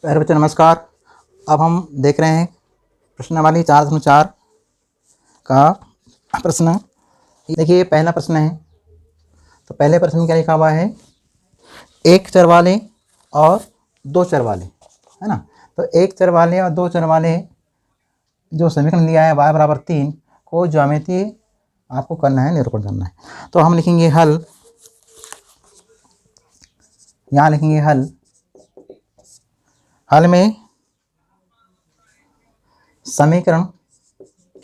प्यारे बच्चे नमस्कार। अब हम देख रहे हैं प्रश्नावली 4.4 का प्रश्न। देखिए पहला प्रश्न है, तो पहले प्रश्न में क्या लिखा हुआ है, एक चर वाले और दो चर वाले, है ना। तो एक चर वाले और दो चर वाले जो समीकरण लिया है y बराबर 3 को ज्यामिति आपको करना है, निरूपण करना है। तो हम लिखेंगे हल, यहाँ लिखेंगे हल। हल में समीकरण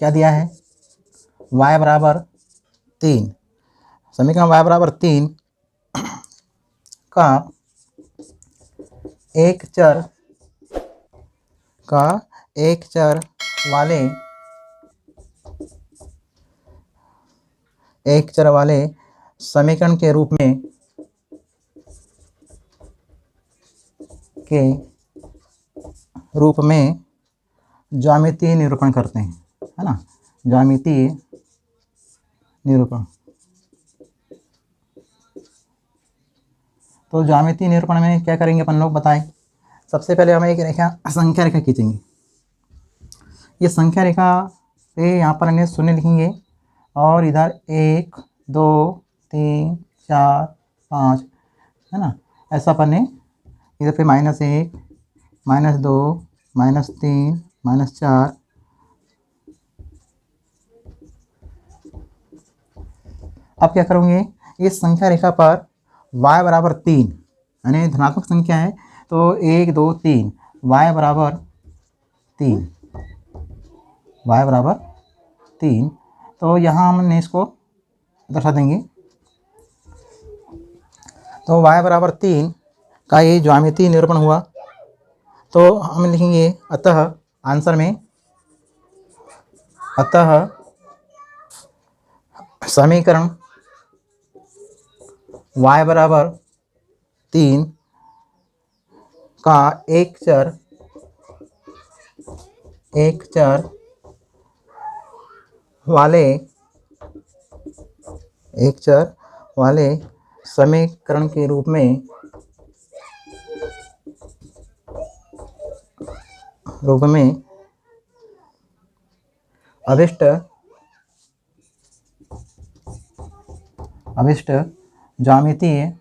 क्या दिया है, y बराबर 3। समीकरण y बराबर 3 का एक चर वाले समीकरण के रूप में ज्यामितीय निरूपण करते हैं, है ना। ज्यामितीय निरूपण। तो ज्यामितीय निरूपण में क्या करेंगे अपन लोग बताएं। सबसे पहले हम एक संख्या रेखा खींचेंगे। ये संख्या रेखा पे यहाँ पर इन्हें शून्य लिखेंगे और इधर 1 2 3 4 5, है ना। ऐसा अपन ने इधर पे -1 -2 -3 -4। अब क्या करोगे, इस संख्या रेखा पर y बराबर 3 यानी धनात्मक संख्या है, तो 1 2 3 y बराबर 3। तो यहाँ हमने इसको दर्शा देंगे। तो y बराबर 3 का ये ज्यामितीय निरूपण हुआ। तो हम लिखेंगे अतः आंसर में, अतः समीकरण y बराबर 3 का एक चर वाले समीकरण के रूप में अभिष्ट ज्यामितीय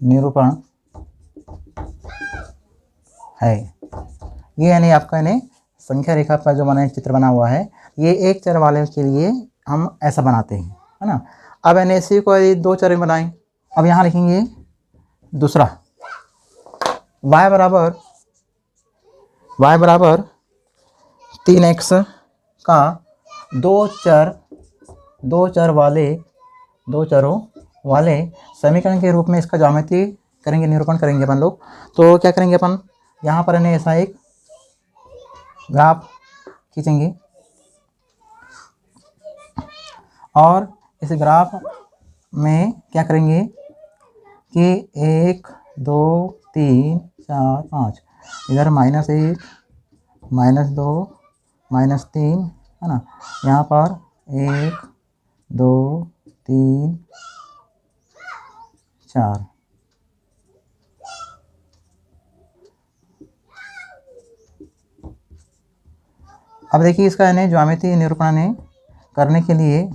निरूपण है। ये यानी आपका ने संख्या रेखा पर जो मैंने चित्र बना हुआ है, ये एक चर वाले के लिए हम ऐसा बनाते हैं, है ना। अब एन इसी को दो चर में बनाएं। अब यहाँ लिखेंगे दूसरा y बराबर 3x का दो चरों वाले समीकरण के रूप में इसका ज्यामिति करेंगे, निरूपण करेंगे अपन लोग। तो क्या करेंगे अपन, यहाँ पर इन्हें ऐसा एक ग्राफ खींचेंगे और इस ग्राफ में क्या करेंगे कि 1 2 3 4 5 इधर -1 -2 -3, है ना। यहाँ पर 1 2 3 4। अब देखिए इसका इन्हें ज्यामितीय निरूपण करने के लिए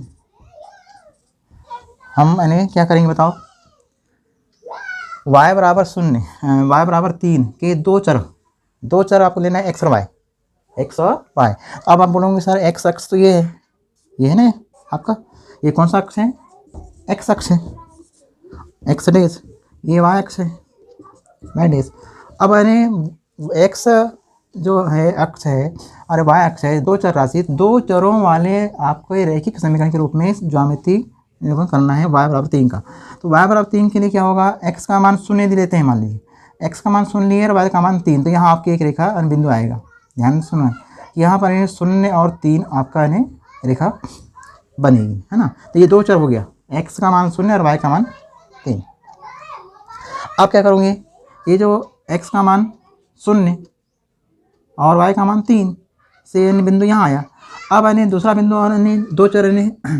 हम इन्हें क्या करेंगे बताओ। y बराबर 0 y बराबर 3 के दो चर आपको लेना है, x और y। अब आप बोलोगे सर x अक्ष तो ये है ना आपका, ये कौन सा अक्ष है, x अक्ष है, x डेज, ये y अक्ष है, y डेज। अब यानी x जो है अक्ष है और y अक्ष है, दो चर राशि, दो चरों वाले आपको ये रैखिक समीकरण के रूप में ज्यामिति निरूपण करना है y बराबर 3 का। तो y बराबर 3 के लिए क्या होगा, x का मान 0 दे लेते हैं, मान लीजिए x का मान 0 लिए और y का मान 3। तो यहाँ आपकी एक रेखा बिंदु आएगा, ध्यान से सुनो, यहाँ पर 0 और 3 आपका रेखा बनेगी, है ना। तो ये दो चर हो गया, x का मान 0 और y का मान 3। अब क्या करोगे, ये जो x का मान 0 और y का मान 3 से बिंदु यहाँ आया। अब दूसरा बिंदु और दो चर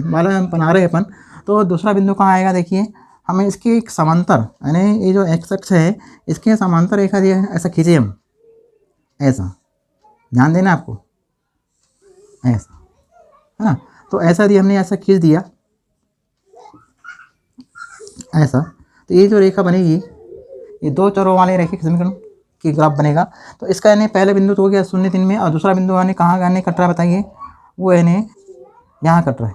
वाला बना रहे हैं अपन, तो दूसरा बिंदु कहाँ आएगा, देखिए हमें इसके एक समांतर, यानी ये जो एक्स अक्ष है इसके समांतर रेखा दिया है, ऐसा खींचे हम, ऐसा ध्यान देना आपको, ऐसा है ना। तो ऐसा दिया हमने, ऐसा खींच दिया ऐसा, तो ये जो रेखा बनेगी ये दो चरों वाले रेखिक समीकरण की ग्राफ बनेगा। तो इसका यानी पहले बिंदु तो हो गया 0 3 में, और दूसरा बिंदु यानी कहाँ यानी कट रहा है बताइए, वो यानी यहाँ कट रहा है।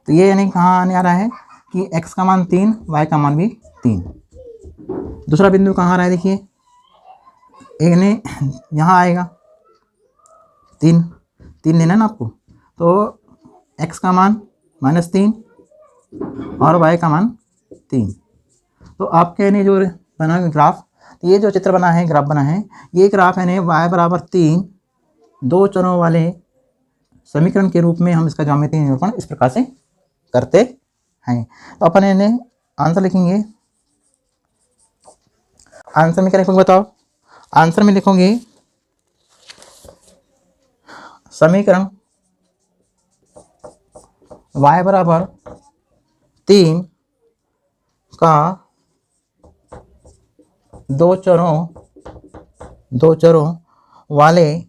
तो ये यानी कहाँ आने आ रहा है कि x का मान 3, y का मान भी 3। दूसरा बिंदु कहाँ आ रहा है, देखिए एक ने यहाँ आएगा 3 लेना ना आपको, तो x का मान -3 और y का मान 3। तो आपके यानी जो बना ग्राफ, तो ये जो चित्र बना है, ग्राफ बना है, ये ग्राफ है y बराबर 3 दो चरों वाले समीकरण के रूप में हम इसका ज्यामितीय निरूपण इस प्रकार से करते हैं। तो अपन इन्हें आंसर लिखेंगे। आंसर में क्या लिखोगे बताओ, आंसर में लिखोगे समीकरण y बराबर 3 का दो चरों वाले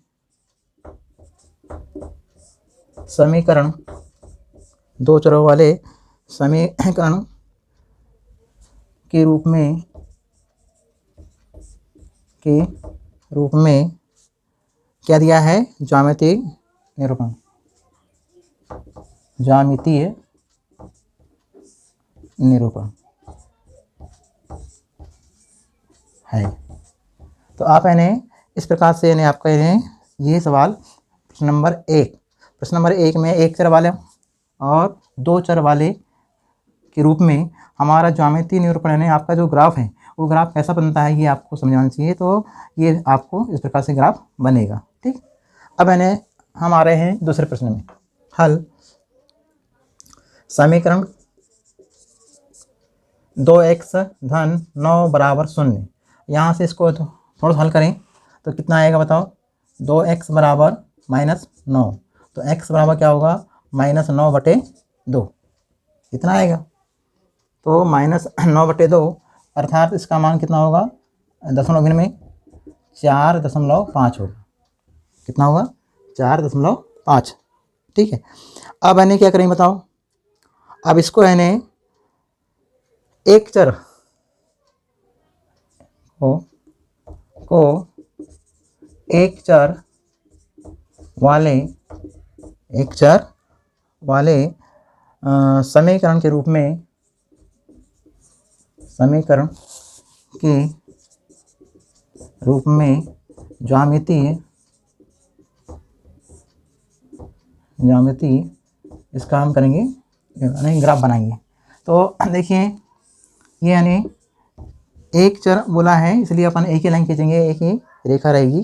समीकरण, दो चरों वाले समीकरण के रूप में क्या दिया है, ज्यामितीय निरूपण, ज्यामितीय निरूपण है। तो आप इन्हें इस प्रकार से इन्हें आपका इन्हें ये सवाल प्रश्न नंबर 1 में एक चर वाले और दो चर वाले के रूप में हमारा ज्यामितीय निरूपण यानी आपका जो ग्राफ है वो ग्राफ कैसा बनता है ये आपको समझाना चाहिए। तो ये आपको इस प्रकार से ग्राफ बनेगा, ठीक। अब इन्हें हम आ रहे हैं दूसरे प्रश्न में। हल समीकरण 2x धन 9 बराबर 0, यहाँ से इसको थोड़ा सा हल करें तो कितना आएगा बताओ, 2x बराबर -9, तो x बराबर क्या होगा -9/2, कितना आएगा, तो -9/2 अर्थात इसका मान कितना होगा, दशमलव भिन्न में 4.5 होगा, कितना होगा 4.5, ठीक है। अब इन्हें क्या करें बताओ, अब इसको इन्हें एक चर को एक चर वाले समीकरण के रूप में ज्यामितीय इसका हम करेंगे, यानी ग्राफ बनाएंगे। तो देखिए ये यानी एक चर बोला है इसलिए अपन एक ही लाइन खींचेंगे, एक ही रेखा रहेगी,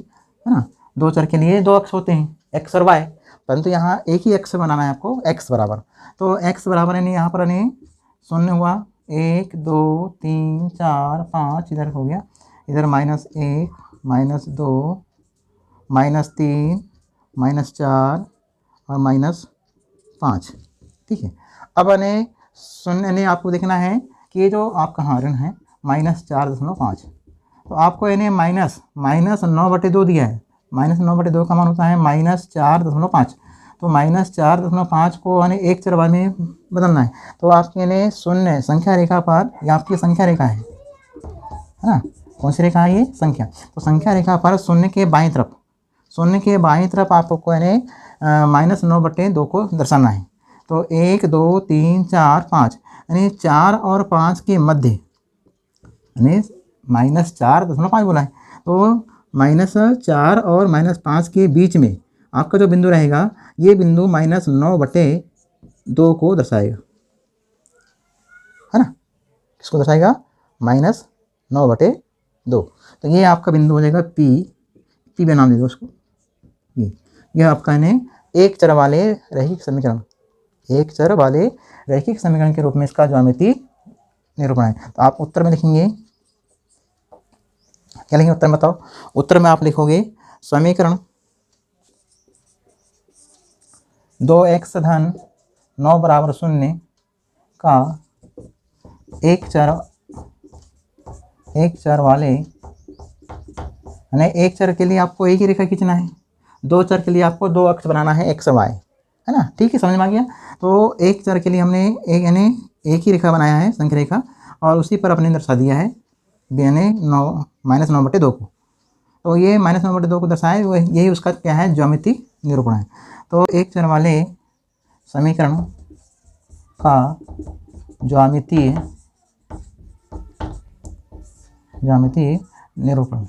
है ना। दो चर के लिए दो अक्ष होते हैं, एक्स और वाई, परंतु यहाँ एक ही अक्ष बनाना है आपको, एक्स बराबर। तो एक्स बराबर यानी यहाँ पर यानी 0 हुआ, 1 2 3 4 5 इधर हो गया, इधर -1 -2 -3 -4 और -5, ठीक है। अब यानी 0 यानी आपको देखना है कि ये जो आपका हाँ ऋण है -4.5, तो आपको यानी -9/2 दिया है, -9/2 का मान होता है -4.5, तो -4.5 को यानी एक चर में बदलना है। तो आपके यानी 0 संख्या रेखा पर, ये आपकी संख्या रेखा है ना, कौन सी रेखा है ये, संख्या। तो संख्या रेखा पर 0 के बाईं तरफ आपको यानी -9/2 को दर्शाना है। तो 1 2 3 4 5 यानी 4 और 5 के मध्य, यानी -4.5 बोला है, तो -4 और -5 के बीच में आपका जो बिंदु रहेगा, ये बिंदु -9/2 को दर्शाएगा, है ना। किसको दर्शाएगा, -9/2। तो ये आपका बिंदु हो जाएगा पी भी नाम दे दो उसको। ये आपका है एक चर वाले रैखिक समीकरण के रूप में इसका ज्यामितीय निरूपण है। तो आप उत्तर में लिखेंगे, क्या लिखेंगे उत्तर में बताओ, उत्तर में आप लिखोगे समीकरण 2x धन 9 बराबर 0 का एक चर वाले, यानी एक चर के लिए आपको एक ही रेखा खींचना है, दो चर के लिए आपको दो अक्ष बनाना है x y, है ना। ठीक है, समझ में आ गया। तो एक चर के लिए हमने एक यानी एक ही रेखा बनाया है, संख्या रेखा, और उसी पर अपने दर्शा दिया है यानी -9/2 को। तो ये -9/2 को दर्शाए, यही उसका क्या है, ज्यामितीय निरूपण है। तो एक चर वाले समीकरण का ज्यामितीय निरूपण,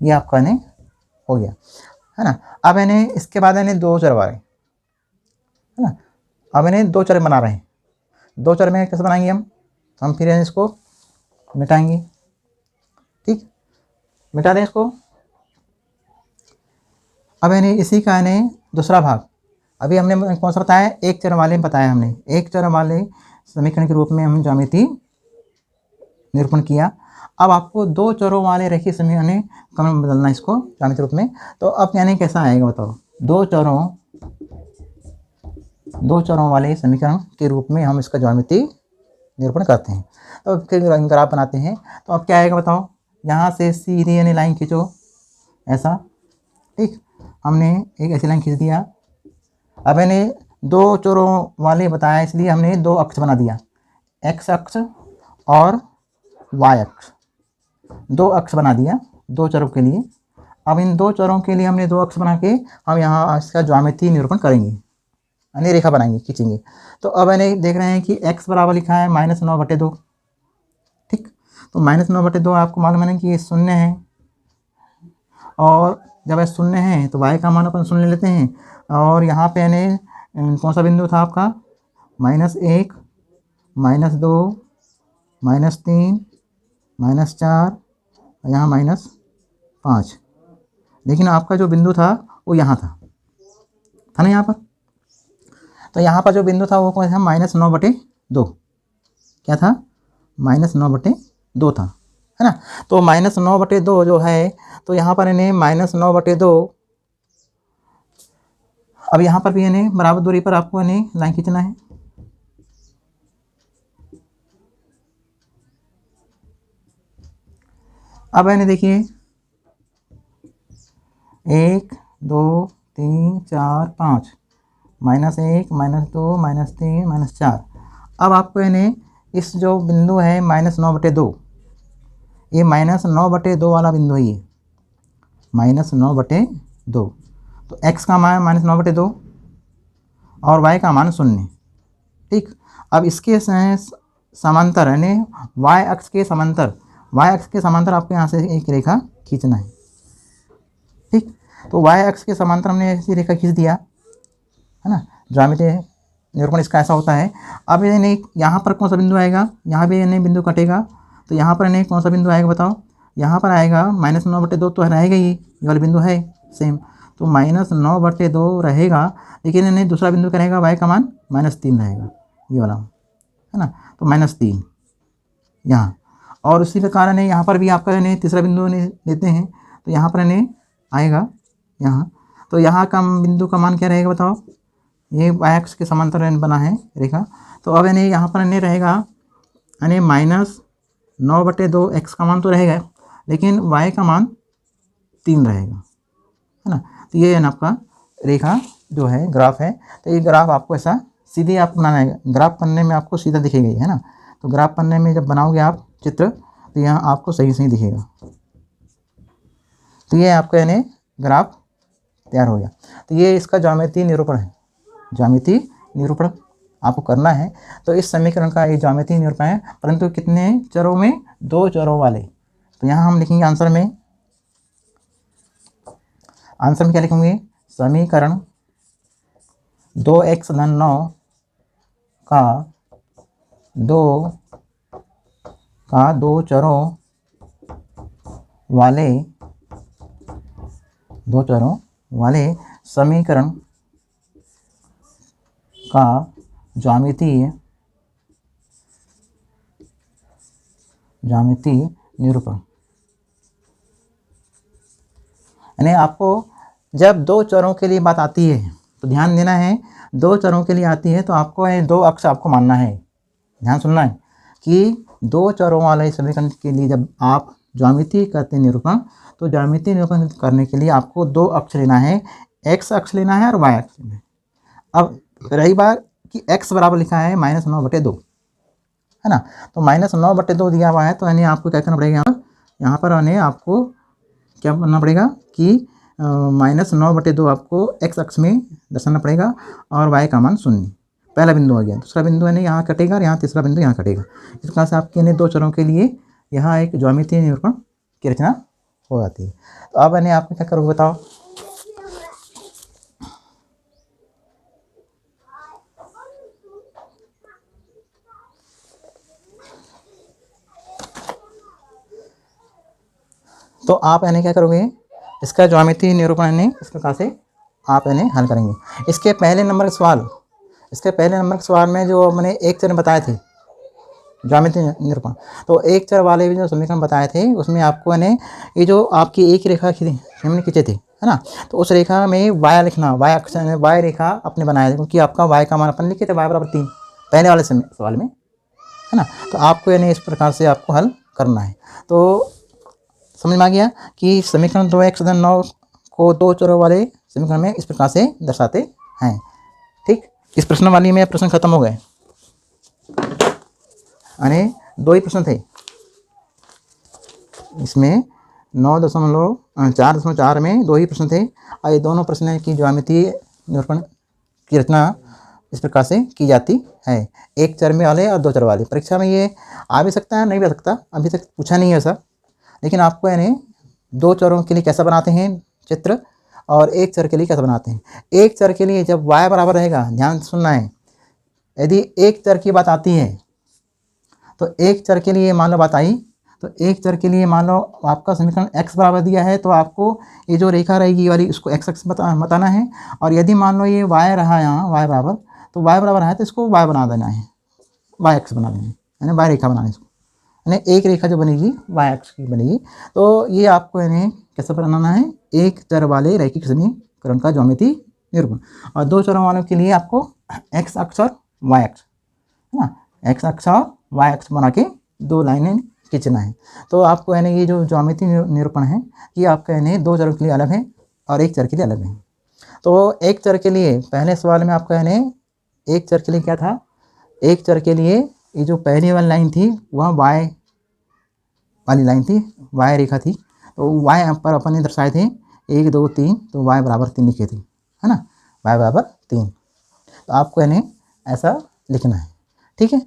ये आपका ने हो गया, है ना। अब इन्हें इसके बाद इन्हें दो चर वाले, है ना, अब इन्हें दो चर बना रहे हैं। दो चर में कैसे बनाएंगे हम फिर इसको मिटाएंगे। ठीक, मिटा दें इसको। अब इन्हें इसी का इन्हें दूसरा भाग, अभी हमने कौन सा बताया, एक चर वाले बताया हमने, एक चर वाले समीकरण के रूप में हम ज्यामितीय निरूपण किया। अब आपको दो चरों वाले रेखीय समीकरण कम बदलना इसको ज्यामितीय रूप में। तो अब यानी कैसा आएगा बताओ, दो चरों वाले समीकरण के रूप में हम इसका ज्यामितीय निरूपण करते हैं। तो फिर ग्राफ बनाते हैं। तो अब क्या आएगा बताओ, यहाँ से सीधी यानी लाइन खींचो ऐसा। ठीक, हमने एक ऐसी लाइन खींच दिया। अब इन्हें दो चरों वाले बताया, इसलिए हमने दो अक्ष बना दिया, x अक्ष और y अक्ष, दो अक्ष बना दिया दो चरों के लिए। अब इन दो चरों के लिए हमने दो अक्ष बना के हम यहाँ इसका ज्यामितीय निरूपण करेंगे, यानी रेखा बनाएंगे, खींचेंगे। तो अब इन्हें देख रहे हैं कि x बराबर लिखा है -9/2। ठीक, तो -9/2 आपको मालूम है कि ये शून्य है, और जब ये शून्य है तो y का मान अपन शून्य लेते हैं। और यहाँ पे यानी कौन सा बिंदु था आपका, -1, -2, -3, -4, यहाँ -5। लेकिन आपका जो बिंदु था वो यहाँ था ना, यहाँ पर। तो यहाँ पर जो बिंदु था वो कौन सा, -9/2, क्या था, -9/2 था, है ना। तो -9/2 जो है, तो यहाँ पर इन्हें -9/2, अब यहाँ पर भी इन्हें बराबर दूरी पर आपको इन्हें लाइन खींचना है। अब इन्हें देखिए 1 2 3 4 5, -1 -2 -3 -4। अब आपको इन्हें इस जो बिंदु है -9/2, ये -9/2 वाला बिंदु है, ये -9/2। तो x का मान -9/2 और y का मान 0। ठीक, अब इसके समांतर यानी y अक्ष के समांतर आपको यहाँ से एक रेखा खींचना है। ठीक, तो y अक्ष के समांतर हमने ऐसी रेखा खींच दिया, है ना। ज्यामितीय निरूपण इसका ऐसा होता है। अब इन्हें यहाँ पर कौन सा बिंदु आएगा, यहाँ भी इन्हें बिंदु कटेगा, तो यहाँ पर इन्हें कौन सा बिंदु आएगा बताओ, यहाँ पर आएगा -9/2 तो रहेगा ही, ये वाला बिंदु है सेम, तो -9/2 रहेगा। लेकिन इन्हें दूसरा बिंदु क्या रहेगा, y का मान -3 रहेगा, ये वाला, है ना। तो -3 यहाँ, और उसी प्रकार इन्हें यहाँ पर भी आपका इन्हें तीसरा बिंदु लेते हैं, तो यहाँ पर इन्हें आएगा यहाँ, तो यहाँ का बिंदु का मान क्या रहेगा बताओ, ये y अक्ष के समांतर बना है रेखा। तो अब इन्हें यहाँ पर इन्हें रहेगा यानी -9/2, x का मान तो रहेगा, लेकिन y का मान 3 रहेगा, है ना। तो ये है आपका रेखा जो है, ग्राफ है। तो ये ग्राफ आपको ऐसा सीधे आप बनाना है, ग्राफ पन्ने में आपको सीधा दिखेगा, है ना। तो ग्राफ पन्ने में जब बनाओगे आप चित्र, तो यहाँ आपको सही सही दिखेगा। तो ये आपका यानी ग्राफ तैयार हो गया। तो ये इसका ज्यामितीय निरूपण है, ज्यामितीय निरूपण आपको करना है। तो इस समीकरण का ये ज्यामितीय निरूपण है, परंतु कितने चरों में, दो चरों वाले। तो यहाँ हम लिखेंगे आंसर में क्या लिखेंगे, समीकरण 2x धन 9 का दो चरों वाले समीकरण का ज्यामितीय निरूपण। यानी आपको जब दो चरों के लिए बात आती है तो ध्यान देना है, दो चरों के लिए आती है तो आपको ये दो अक्ष आपको मानना है, ध्यान सुनना है कि दो चरों वाले समीकरण के लिए जब आप ज्यामिति करते हैं निरूपण, तो ज्यामिति निरूपण करने के लिए आपको दो अक्ष लेना है, एक्स अक्ष लेना है और वाई अक्ष लेना है। अब रही बात कि एक्स बराबर लिखा है -9/2, है ना, तो -9/2 दिया हुआ है, तो यानी आपको क्या करना पड़ेगा, यहाँ पर यानी आपको क्या करना पड़ेगा कि -9/2 आपको एक्स अक्ष में दर्शाना पड़ेगा और वाई का मान 0। पहला बिंदु आ गया, दूसरा बिंदु यानी यहाँ कटेगा और यहाँ तीसरा बिंदु यहाँ कटेगा। इस प्रकार से आपके यानी दो चरों के लिए यहाँ एक ज्यामितीय निरूपण की रचना हो जाती है। तो अब यानी आपने क्या करोगे बताओ। तो आप यानी क्या करोगे, इसका ज्यामितीय निरूपण यानी इस प्रकार से आप यानी हल करेंगे। इसके पहले नंबर के सवाल में जो मैंने एक चर बताए थे ज्यामितीय निरूपण, तो एक चर वाले भी जो समीकरण बताए थे उसमें आपको यानी ये जो आपकी एक रेखा हमने खींचे थे, है ना, तो उस रेखा में वाई लिखना, वाई अक्ष वाई रेखा अपने बनाए थे, क्योंकि आपका वाई का मान अपन लिखे थे y = 3 पहले वाले सवाल में, है ना। तो आपको यानी इस प्रकार से आपको हल करना है। तो समझ में आ गया कि समीकरण 2x-9 को दो चरों वाले समीकरण में इस प्रकार से दर्शाते हैं। ठीक, इस प्रश्न वाली में प्रश्न खत्म हो गए, यानी दो ही प्रश्न थे इसमें, 4.4 में दो ही प्रश्न थे और ये दोनों प्रश्न की ज्यामितीय निरूपण की रचना इस प्रकार से की जाती है, एक चर में वाले और दो चर वाले। परीक्षा में ये आ भी सकता है, नहीं भी आ सकता, अभी तक पूछा नहीं है ऐसा, लेकिन आपको यानी दो चरों के लिए कैसा बनाते हैं चित्र और एक चर के लिए कैसा बनाते हैं। एक चर के लिए जब y बराबर रहेगा, ध्यान सुनना है, यदि एक चर की बात आती है तो एक चर के लिए मान लो बात आई, तो एक चर के लिए मान लो आपका समीकरण x बराबर दिया है, तो आपको ये जो रेखा रहेगी वाली इसको x अक्ष बताना है, और यदि मान लो ये y रहा यहाँ y बराबर, तो y बराबर है तो इसको y बना देना है, y अक्ष बना देना है, यानी y रेखा बनाना है इसको, यानी एक रेखा जो बनेगी y अक्ष की बनेगी। तो ये आपको यानी कैसे बनाना है, एक चर वाले रैखिक समीकरण का ज्यामितीय निरूपण, और दो चरों वालों के लिए आपको x अक्ष और y अक्ष, है ना, x अक्ष और y अक्ष बना के दो लाइनें खींचना है। तो आपको यानी ये जो ज्यामितीय निरूपण है ये आपका यानी दो चरों के लिए अलग है और एक चर के लिए अलग है। तो एक चर के लिए पहले सवाल में आपका यानी एक चर के लिए क्या था, एक चर के लिए ये जो पहली वाली लाइन थी वह y वाली लाइन थी, y रेखा थी, तो y पर अपन ने दर्शाए थे 1 2 3, तो y बराबर 3 लिखे थे, है ना, y बराबर 3। तो आपको यानी ऐसा लिखना है। ठीक है,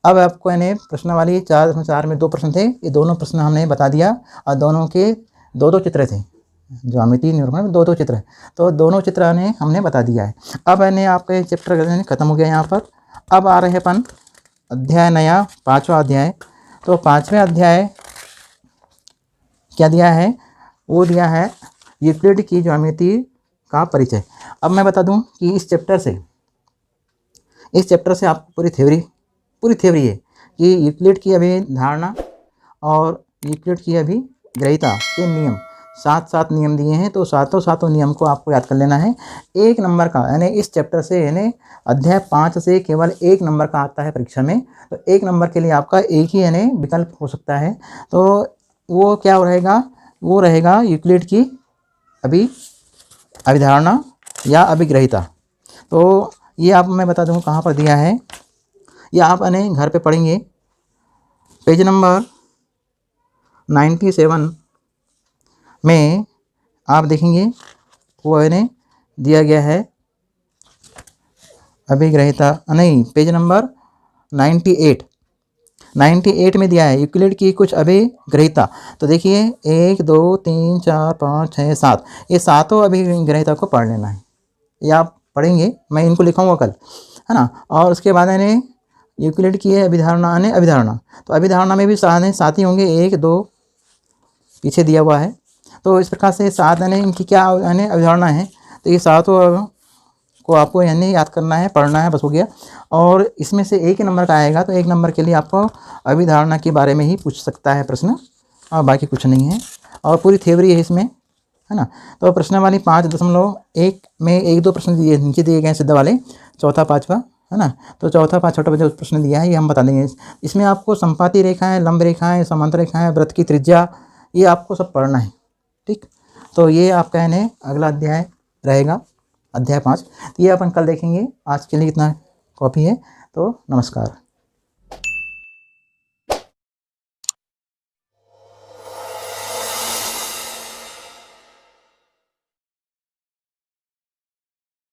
अब आपको यानी प्रश्न वाली 4.4 में दो प्रश्न थे, ये दोनों प्रश्न हमने बता दिया और दोनों के दो दो चित्र थे, ज्यामितीय निरूपण में दो दो चित्र है, तो दोनों चित्र ने हमने बता दिया है। अब यानी आपका ये चैप्टर खत्म हो गया यहाँ पर। अब आ रहे हैं अपन अध्याय नया, 5वां अध्याय। तो 5वें अध्याय क्या दिया है, वो दिया है यूक्लिड की ज्यामिति का परिचय। अब मैं बता दूं कि इस चैप्टर से आपको पूरी थ्योरी है कि यूक्लिड की अभिधारणा और यूक्लिड की अभिग्रहिता के नियम, 7 नियम दिए हैं, तो सातों नियम को आपको याद कर लेना है। एक नंबर का यानी इस चैप्टर से यानी अध्याय 5 से केवल एक नंबर का आता है परीक्षा में, तो एक नंबर के लिए आपका एक ही यानी विकल्प हो सकता है, तो वो क्या रहेगा, वो रहेगा यूक्लिड की अभिधारणा या अभिग्रहिता। तो ये आप मैं बता दूँ कहाँ पर दिया है, ये आप यानी घर पे पढ़ेंगे, पेज नंबर 97 में आप देखेंगे, वो यानी दिया गया है अभिग्रहिता, नहीं पेज नंबर 98 में दिया है यूक्लिड की कुछ अभिग्रहिता। तो देखिए 1 2 3 4 5 6 7, ये सातों अभिग्रहिता को पढ़ लेना है, ये आप पढ़ेंगे, मैं इनको लिखाऊंगा कल, है ना। और उसके बाद यानी यूक्लिड की है अभिधारणा, तो अभिधारणा में भी सात ही होंगे, 1 2 पीछे दिया हुआ है, तो इस प्रकार से 7 यानी इनकी क्या यानी अभिधारणा है, तो ये सातों को आपको यानी याद करना है, पढ़ना है, बस हो गया। और इसमें से एक ही नंबर का आएगा, तो एक नंबर के लिए आपको अभिधारणा के बारे में ही पूछ सकता है प्रश्न, और बाकी कुछ नहीं है, और पूरी थ्योरी है इसमें, है ना। तो प्रश्नावली 5.1 में 1-2 प्रश्न दिए नीचे दिए गए हैं सिद्ध वाले, चौथा पाँचवा, है ना। तो चौथा पाँच छोटा जो प्रश्न दिया है ये हम बता देंगे। इसमें आपको संपाती रेखाएं, लंब रेखाएं, समांतर रेखाएं, वृत्त की त्रिज्या, ये आपको सब पढ़ना है, ठीक। तो ये आपका है अगला अध्याय रहेगा, अध्याय 5। तो ये अपन कल देखेंगे। आज के लिए इतना कॉपी है, तो नमस्कार।